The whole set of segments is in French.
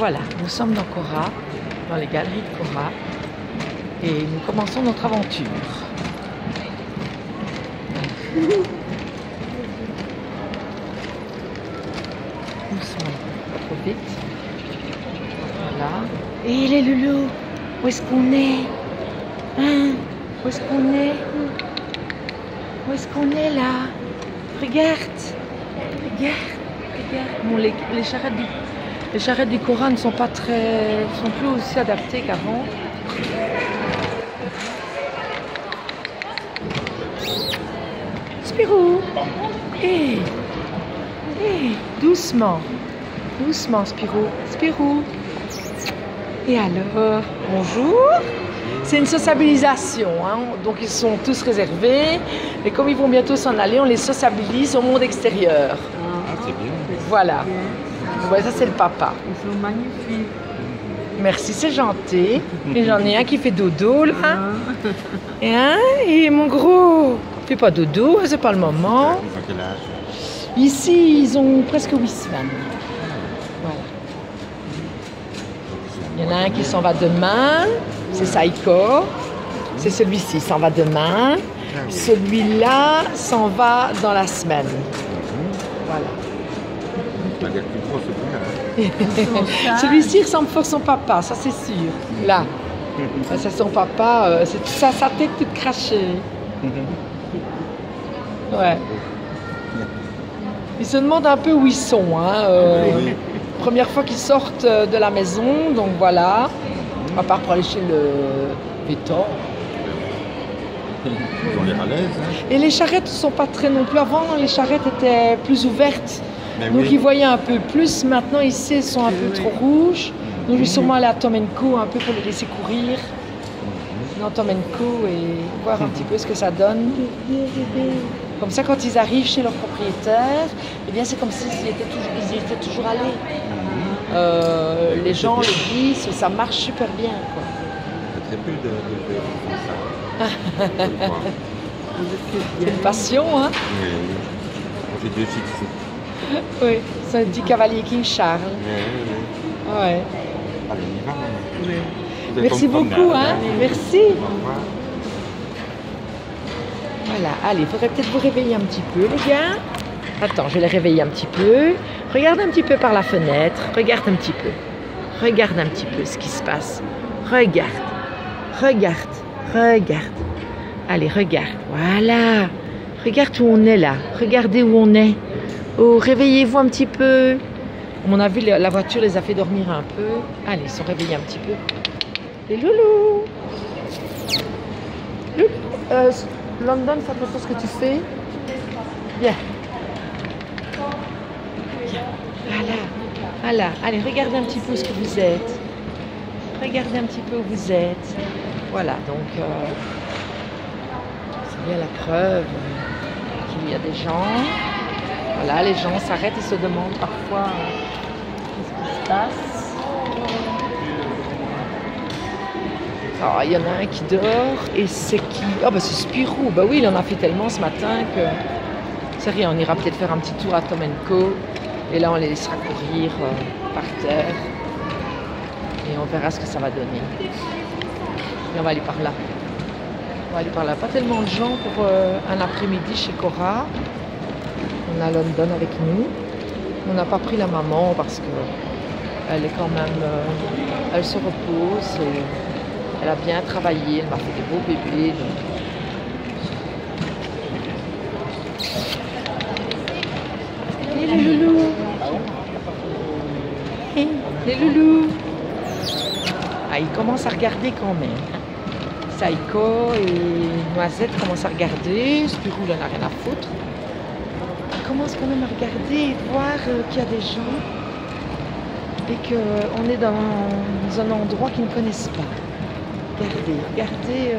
Voilà, nous sommes dans Cora, dans les galeries de Cora, et nous commençons notre aventure. Doucement, pas trop vite. Voilà. Et les loulous, où est-ce qu'on est? Hein? Où est-ce qu'on est? Où est-ce qu'on est là? Regarde, regarde, regarde. Bon, les charrettes du Cora ne sont pas sont plus aussi adaptées qu'avant. Spirou. Hé, hé, doucement, doucement Spirou, Spirou. Et alors, bonjour. C'est une sociabilisation, hein? Donc ils sont tous réservés. Et comme ils vont bientôt s'en aller, on les sociabilise au monde extérieur. Ah, c'est bien. Voilà. Ouais, ça c'est le papa. Ils sont magnifiques. Merci, c'est gentil. Et j'en ai un qui fait dodo là. Et mon gros, fais pas dodo, c'est pas le moment. Ils ont quel âge? Ici, ils ont presque 8 semaines. Voilà. Il y en a un qui s'en va demain, c'est Saiko. C'est celui-ci, s'en va demain. Celui-là s'en va dans la semaine. Voilà. On va dire plus gros, c'est bien. Celui-ci ressemble fort à son papa, ça c'est sûr. Là, ça c'est son papa, c'est sa tête toute crachée. Ouais. Ils se demandent un peu où ils sont. Hein, Oui. Première fois qu'ils sortent de la maison, donc voilà. À part pour aller chez le vétérinaire. Ils ont l'air à l'aise. Hein. Et les charrettes ne sont pas très non plus. Avant, les charrettes étaient plus ouvertes. Mais Donc oui. ils voyaient un peu plus. Maintenant, ici, elles sont un peu trop rouges. Donc je vais sûrement aller à Tom & Co un peu pour les laisser courir. Dans Tom & Co et voir un petit peu ce que ça donne. Comme ça, quand ils arrivent chez leur propriétaire, eh bien, c'est comme s'ils y étaient toujours allés. Les gens le disent, ça marche super bien. Quoi. Il y a très peu de comme ça. C'est une passion, hein? Oui. J'ai 2 fixes. Oui, c'est 10 cavaliers King Charles. Oui. Ouais. Allez, on y va. Oui. Vous êtes Merci en beaucoup, promenade, hein? Merci. Au revoir. Voilà, allez, il faudrait peut-être vous réveiller un petit peu, les gars. Attends, je vais les réveiller un petit peu. Regarde un petit peu par la fenêtre. Regarde un petit peu. Regarde un petit peu ce qui se passe. Regarde. Regarde. Regarde. Allez, regarde. Voilà. Regarde où on est là. Regardez où on est. Oh, réveillez-vous un petit peu. À mon avis, la voiture les a fait dormir un peu. Allez, ils sont réveillés un petit peu. Les loulous. Loulou. London, ça te ce que tu fais. Viens. Voilà. Voilà. Allez, regardez un petit peu ce que vous êtes. Regardez un petit peu où vous êtes. Voilà, donc c'est bien la preuve qu'il y a des gens. Voilà, les gens s'arrêtent et se demandent parfois qu'est-ce qui se passe. Alors, il y en a un qui dort et c'est qui? Ah bah c'est Spirou. Bah oui, il en a fait tellement ce matin que c'est rien. On ira peut-être faire un petit tour à Tom & Co. Et là, on les laissera courir par terre. Et on verra ce que ça va donner. Et on va aller par là. On va aller par là. Pas tellement de gens pour un après-midi chez Cora. On a London avec nous. On n'a pas pris la maman parce que elle est quand même... elle se repose. Et elle a bien travaillé. Elle m'a fait des beaux bébés. Donc... Et les loulous. Et les loulous. Ah, ils commencent à regarder quand même. Saiko et Noisette commencent à regarder. Spirou, il n'en a rien à foutre. Ils commencent quand même à regarder et voir qu'il y a des gens et qu'on est dans un endroit qu'ils ne connaissent pas. Regardez.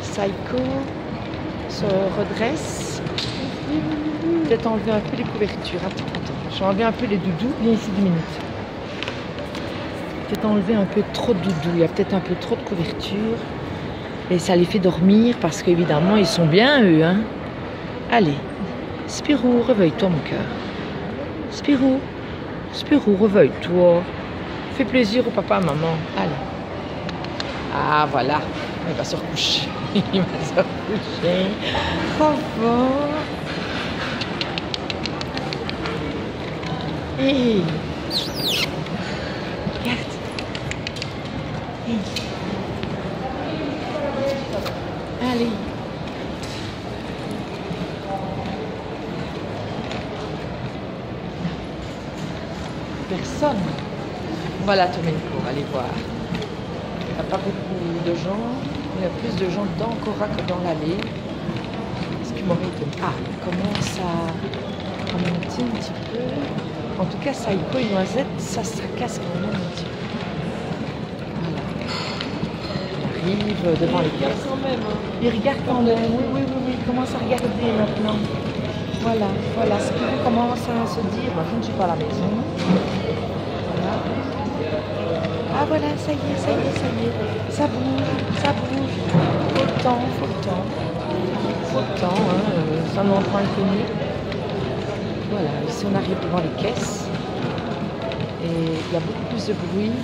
Saiko se redresse. Peut-être enlever un peu les couvertures. Attends. Je vais enlever un peu les doudous. Viens ici 10 minutes. Peut-être enlever un peu trop de doudou, il y a peut-être un peu trop de couverture et ça les fait dormir parce qu'évidemment ils sont bien eux. Hein. Allez, Spirou, réveille-toi mon cœur. Spirou, Spirou, réveille-toi. Fais plaisir au papa et maman. Allez. Ah, voilà. Il va se recoucher. Il va se recoucher. Bravo. Hey. Regarde. Hey. Allez. Personne. Voilà Tomenko, allez voir. Il n'y a pas beaucoup de gens. Il y a plus de gens dans Cora que dans l'allée. Ce qui m'aurait étonné. Ah, il commence à monter un petit peu. En tout cas, Saïko et Noisette, ça casse quand même un petit peu. Voilà. Il arrive devant les caisses. Il regarde quand même. Oui, il commence à regarder maintenant. Voilà, voilà, ce qu'il commence à se dire. Moi, je ne suis pas à la maison. Voilà. Ah voilà, ça y est. Ça bouge. Faut le temps. Hein, c'est un endroit inconnu. Voilà, ici on arrive devant les caisses. Et il y a beaucoup plus de bruit.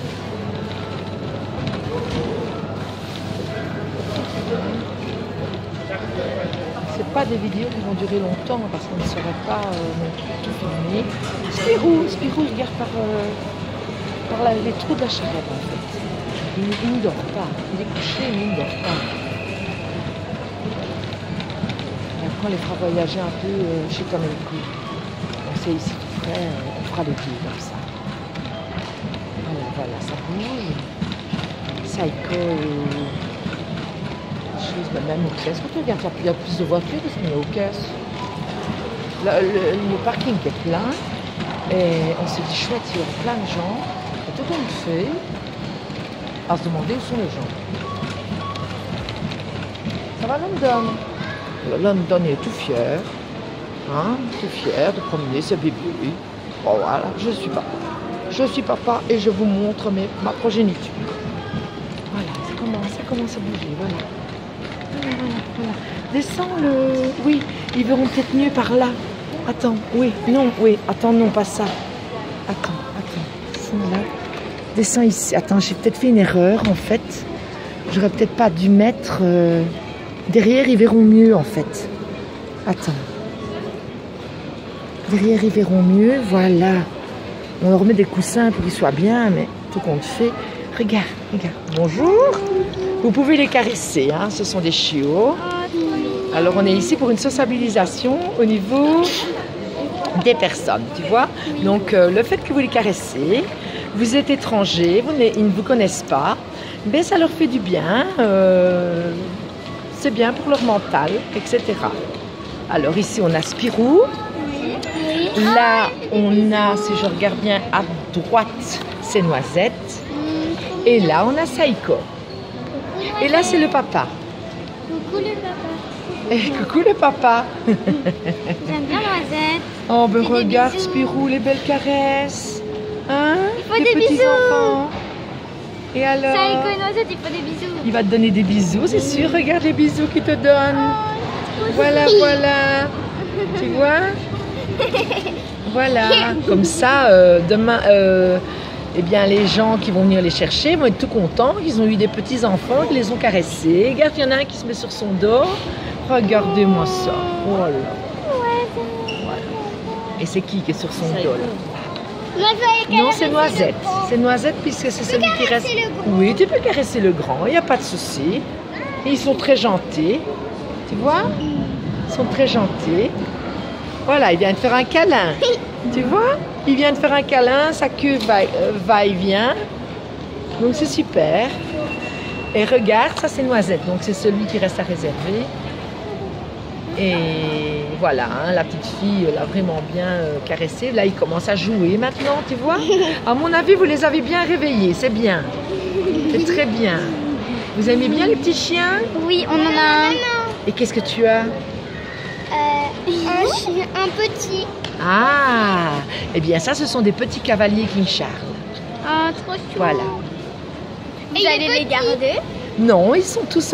C'est pas des vidéos qui vont durer longtemps parce qu'on ne saurait pas tout filmer. Spirou, il regarde par les trous de la charrette en fait. Il ne dort pas. Il est couché mais il ne dort pas. Et après on les fera voyager un peu chez Tomenko. On sait ici tout près, on fera les deux comme ça. Voilà, ça bouge. Saïko et... même aux caisses. Quand tu regardes, il y a plus de voitures parce qu'il y a aux caisses. Le parking est plein et on s'est dit chouette, il y a plein de gens. Et tout le monde fait à se demander où sont les gens. Ça va London? London est tout fier. Hein, tout fier de promener ce bébé. Oh voilà, je suis papa. Je suis papa et je vous montre ma progéniture. Voilà, ça commence à bouger, voilà. Voilà. Descends le... Oui, ils verront peut-être mieux par là. Attends, oui, non, pas ça. Attends. Là. Descends ici. Attends, j'ai peut-être fait une erreur, en fait. J'aurais peut-être pas dû mettre... Derrière, ils verront mieux, en fait. Attends. Derrière, ils verront mieux, voilà. On leur met des coussins pour qu'ils soient bien, mais tout compte fait... Regarde. Bonjour. Vous pouvez les caresser, hein, ce sont des chiots. Alors on est ici pour une sociabilisation au niveau des personnes, tu vois. Donc le fait que vous les caressez, vous êtes étranger, ils ne vous connaissent pas, mais ça leur fait du bien, c'est bien pour leur mental, etc. Alors ici on a Spirou, là on a, si je regarde bien à droite, c'est Noisette, et là on a Saïko. Et là, c'est le papa. Coucou le papa. Et coucou le papa. J'aime bien Noisette. Oh, ben regarde Spirou, les belles caresses. Hein? Il faut les des petits bisous. enfants. Et alors? Saïko et Noisette, il faut des bisous. Il va te donner des bisous, c'est sûr. Regarde les bisous qu'il te donne. Voilà. Tu vois? Voilà. Comme ça, demain... eh bien, les gens qui vont venir les chercher vont être tout contents. Ils ont eu des petits-enfants, ils les ont caressés. Regarde, il y en a un qui se met sur son dos. Regardez-moi ça. Voilà. Voilà. Et c'est qui est sur son dos là? Non, c'est Noisette. C'est Noisette puisque c'est celui qui reste... Oui, tu peux caresser le grand, il n'y a pas de souci. Et ils sont très gentils. Tu vois? Ils sont très gentils. Voilà, il vient de faire un câlin. Tu vois? Il vient de faire un câlin, sa queue va et vient. Donc c'est super. Et regarde, ça c'est Noisette. Donc c'est celui qui reste à réserver. Et voilà, hein, la petite fille l'a vraiment bien caressé. Là, il commence à jouer maintenant, tu vois? À mon avis, vous les avez bien réveillés. C'est bien. C'est très bien. Vous aimez bien les petits chiens? Oui, on en a un. Et qu'est-ce que tu as? Un chien, un petit. Ah, eh bien ça, ce sont des petits cavaliers King Charles. Ah, trop chou. Voilà. Vous allez les garder? Non, ils sont tous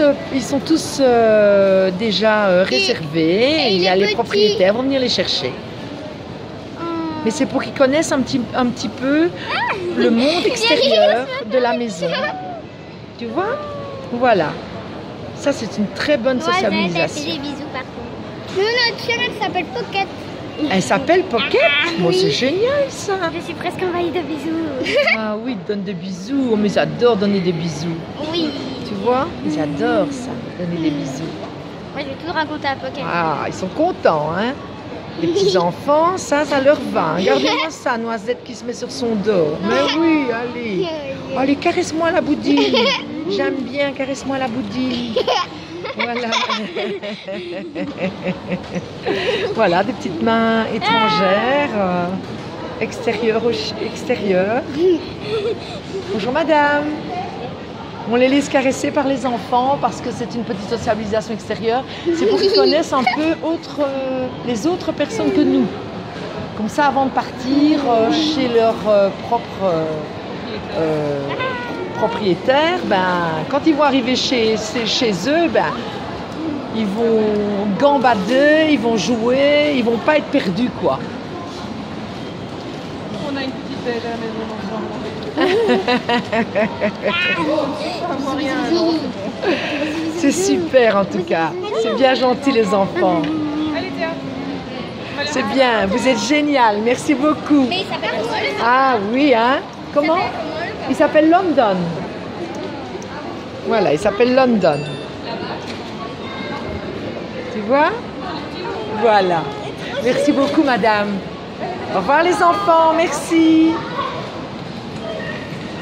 déjà réservés. et Il y a les les petits? propriétaires vont venir les chercher. Mais c'est pour qu'ils connaissent un petit peu le monde extérieur de la maison. Tu vois? Voilà. Ça, c'est une très bonne Moi, elle fait sociabilisation. des bisous par contre. Nous, notre chien, elle s'appelle Pocket. Elle s'appelle Pocket. Bon, c'est génial ça. Je suis presque envahie de bisous. Ah oui, ils donnent des bisous. Mais ils adorent donner des bisous. Oui. Tu vois? Ils adorent ça, donner des bisous. Moi, je vais tout raconter à Pocket. Ah, ils sont contents, hein? Les petits enfants, ça leur va. Regardez-moi ça, Noisette qui se met sur son dos. Mais oui, allez. Allez, caresse-moi la boudine. J'aime bien, caresse-moi la boudine. Voilà. Voilà, des petites mains étrangères, extérieures. Bonjour madame. On les laisse caresser par les enfants parce que c'est une petite sociabilisation extérieure. C'est pour qu'ils connaissent un peu les autres personnes que nous. Comme ça, avant de partir chez leur propre propriétaire, ben, quand ils vont arriver chez eux, ben, ils vont gambader, ils vont jouer, ils vont pas être perdus, quoi. On a une petite aide à la maison ensemble. C'est super en tout cas. C'est bien gentil les enfants. Allez, tiens. C'est bien, vous êtes génial. Merci beaucoup. Mais il s'appelle comment le Ah oui, hein? Comment? Il s'appelle London. Voilà, il s'appelle London. Tu vois? Voilà. Merci beaucoup, madame. Au revoir, les enfants. Merci.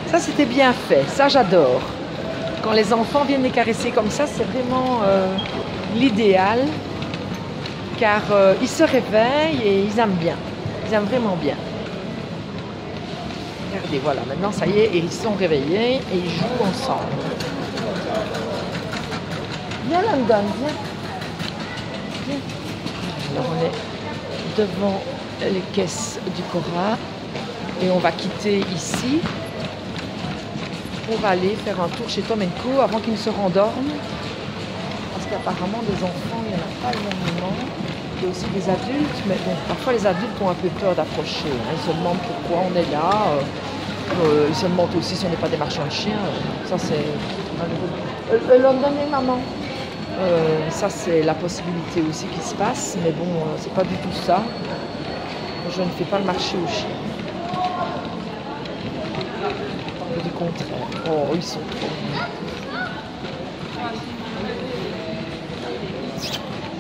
Ça, c'était bien fait. Ça, j'adore. Quand les enfants viennent les caresser comme ça, c'est vraiment l'idéal. Car ils se réveillent et ils aiment bien. Ils aiment vraiment bien. Regardez, voilà, maintenant ça y est, ils sont réveillés et ils jouent ensemble. Viens London, viens. Viens. Alors on est devant les caisses du Cora et on va quitter ici. On va aller faire un tour chez Tom & Co avant qu'ils ne se rendorment. Parce qu'apparemment des enfants, il n'y en a pas énormément. Il y a aussi des adultes, mais bon, parfois les adultes ont un peu peur d'approcher. Hein. Ils se demandent pourquoi on est là. Ils se demandent aussi si on n'est pas des marchands de chiens. Ça, c'est London et maman. Ça, c'est la possibilité aussi qui se passe. Mais bon, c'est pas du tout ça. Je ne fais pas le marché aux chiens. Du contraire. Oh, ils sont trop mignons.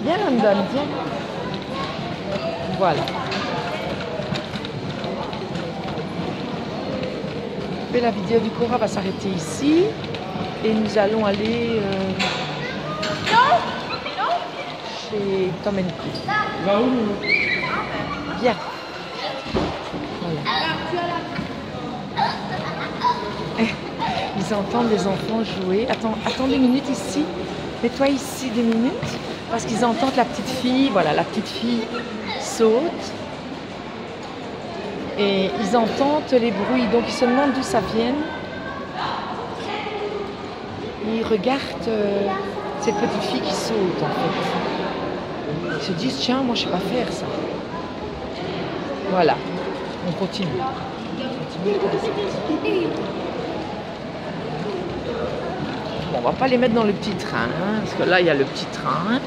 Viens London, viens. Voilà. Et la vidéo du Cora va s'arrêter ici. Et nous allons aller chez Tom & Co. Bien. Voilà. Ils entendent les enfants jouer. Attends 2 minutes ici. Mets-toi ici 2 minutes. Parce qu'ils entendent la petite fille. Voilà, la petite fille saute. Et ils entendent les bruits. Donc ils se demandent d'où ça vient. Et ils regardent cette petite fille qui saute en fait. Ils se disent tiens, moi je sais pas faire ça. Voilà. On continue. On continue comme ça. Bon, on va pas les mettre dans le petit train, hein, parce que là il y a le petit train.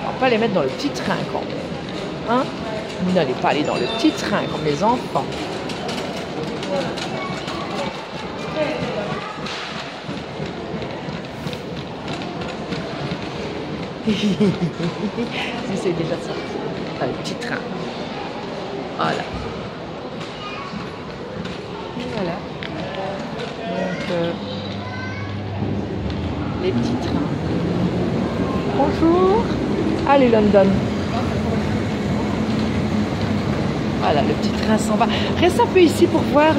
On va pas les mettre dans le petit train quand même. Hein? Vous n'allez pas aller dans le petit train comme les enfants. J'essaie déjà de sortir. Dans le petit train. Voilà. Et voilà. Donc, les petits trains. Bonjour. Allez, London. Voilà, le petit train s'en va. Reste un peu ici pour voir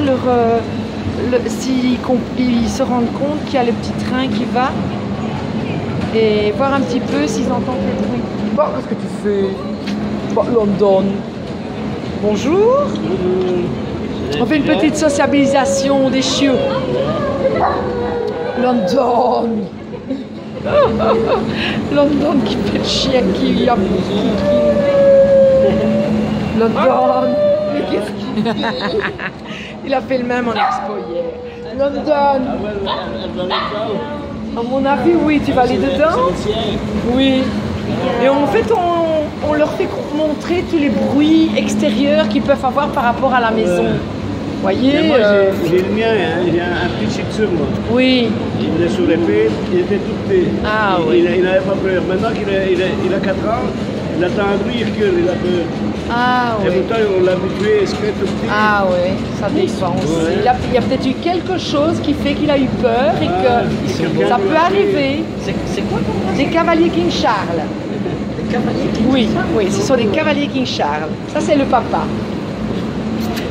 s'ils se rendent compte qu'il y a le petit train qui va. Et voir un petit peu s'ils entendent les bruits. Bon, qu'est-ce que tu fais? Bon, London. Bonjour. On fait une petite sociabilisation des chiots. London. London qui fait le chien qui a London. Mais qu'est-ce qu'il fait? Il a fait le même en expo hier. London. À mon avis, oui, tu vas aller dedans? Oui. Et en fait, on leur fait montrer tous les bruits extérieurs qu'ils peuvent avoir par rapport à la maison. Vous voyez? Moi, j'ai le mien, hein. J'ai un petit shih tzu, moi. Oui. Il est sur l'épée, il était tout petit. Ah oui. Il n'avait pas peur. Maintenant qu'il a 4 ans, il attend un bruit, il recule, il a peur. Ah Et oui. pourtant, on l'a habitué, il serait tout petit. Ah oui, ça dépend aussi. Ouais. Il y a peut-être eu quelque chose qui fait qu'il a eu peur et que ça peut arriver. C'est quoi comme race? Des cavaliers King Charles. Des cavaliers qui Oui, oui, ce sont des cavaliers King Charles. Ça, c'est le papa.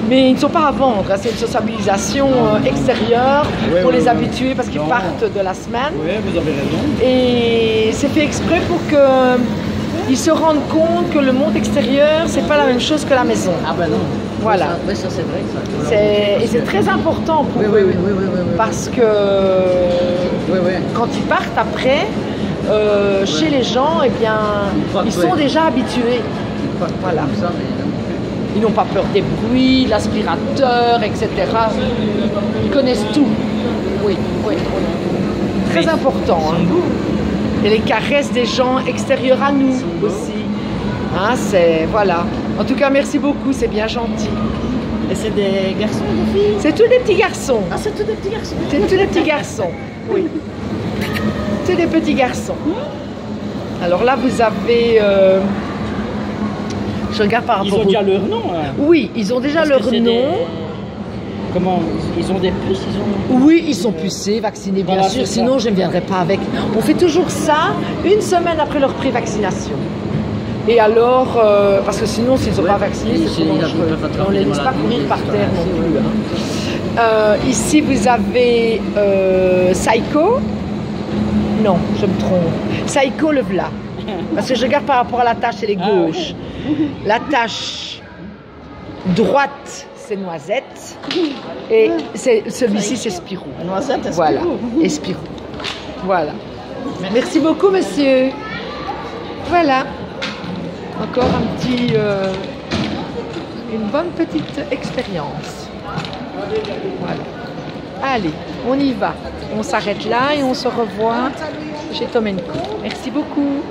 Mais ils ne sont pas à vendre, hein. C'est une sociabilisation extérieure pour les habituer parce qu'ils partent de la semaine. Oui, vous avez raison. Et c'est fait exprès pour qu'ils se rendent compte que le monde extérieur, c'est pas la même chose que la maison. Ah ben non. Voilà. Oui, ça c'est vrai. Ça. Et c'est très important pour Oui, eux. oui. Parce que quand ils partent après, chez les gens, eh bien, ils sont déjà habitués. Voilà. Ça, mais... Ils n'ont pas peur des bruits, l'aspirateur, etc. Ils connaissent tout. Oui. Très important. Hein. Et les caresses des gens extérieurs à nous aussi. Hein, c'est voilà. En tout cas, merci beaucoup, c'est bien gentil. Et c'est des garçons ou des filles? C'est tous des petits garçons. Ah, c'est tous des petits garçons. C'est tous des petits garçons. Oui. C'est des petits garçons. Alors là, vous avez... je regarde par rapport Ils ont déjà leur nom. Hein. Oui, ils ont déjà leur nom. Comment? Ils ont des puces, Oui, ils sont pucés, vaccinés bien Voilà, sûr, c'est sinon ça. je ne viendrai pas avec. On fait toujours ça une semaine après leur pré-vaccination. Et alors, parce que sinon s'ils ne sont pas vaccinés, c'est trop dangereux. On ne les laisse pas courir par terre non plus. Hein. Ici vous avez Saiko. Non, je me trompe. Saiko le v'là. Parce que je regarde par rapport à la tache, elle est gauche. La tache droite, c'est Noisette. Et celui-ci, c'est Spirou. Noisette, Voilà. Et Spirou. Voilà. Merci beaucoup, monsieur. Voilà. Encore une bonne petite expérience. Voilà. Allez, on y va. On s'arrête là et on se revoit chez Tom & Co. Merci beaucoup.